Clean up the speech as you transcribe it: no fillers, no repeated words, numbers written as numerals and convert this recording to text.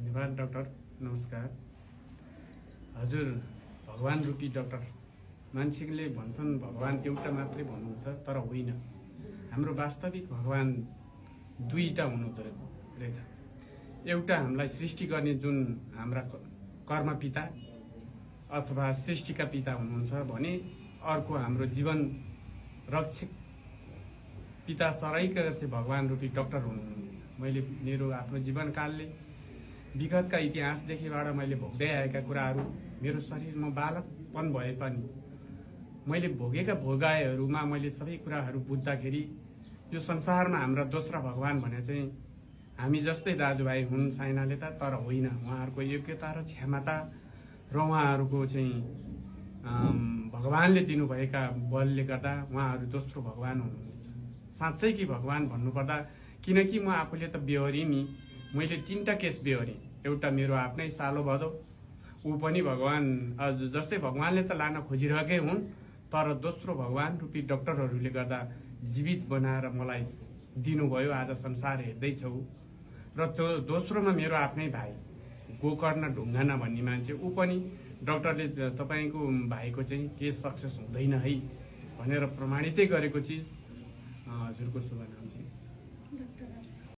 धन्यवाद डाक्टर। नमस्कार। हजुर भगवान रूपी डाक्टर, मान्छेले भन्छन् भगवान एउटा मात्रै भन्नुहुन्छ, तर होइन। हाम्रो वास्तविक भगवान दुईटा हुनुहुँदो रहेछ। एउटा हामीलाई सृष्टि गर्ने जुन हाम्रा कर्म पिता अथवा सृष्टिका पिता हुनुहुन्छ भने अर्को हाम्रो जीवन रक्षक पिता सरैका चाहिँ भगवान रूपी डाक्टर हुनुहुन्छ। मैले मेरो आफ्नो जीवनकालले विगतका इतिहासदेखिबाट मैले भोग्दै आएका कुराहरू, मेरो शरीरमा बालकपन भए पनि मैले भोगेका भोगाइहरूमा मैले सबै कुराहरू बुझ्दाखेरि यो संसारमा हाम्रा दोस्रो भगवान भने चाहिँ हामी जस्तै दाजुभाइ हुन् साइनाले त, तर होइन। उहाँहरूको योग्यता र क्षमता र उहाँहरूको चाहिँ भगवानले दिनुभएका बलले गर्दा उहाँहरू दोस्रो भगवान हुनुहुन्छ। साँच्चै कि भगवान भन्नुपर्दा, किनकि म आफूले त बेहोरी नि, मैले 3टा केस बेहोरी। एउटा मेरो आफ्नै सालो भदौ, ऊ पनि भगवान जस्तै भगवानले त लान खोजिरहेकै हुन्, तर दोस्रो भगवान रूपी डाक्टरहरूले गर्दा जीवित बनाएर मलाई दिनुभयो। आज संसार हेर्दैछौ। र त्यो दोस्रोमा मेरो आफ्नै भाइ गोकर्ण ढुङ्गाना भन्ने मान्छे, ऊ पनि डाक्टरले तपाईँको भाइको चाहिँ केस सक्सेस हुँदैन है भनेर प्रमाणितै गरेको चिज। हजुरको शुभ नाम चाहिँ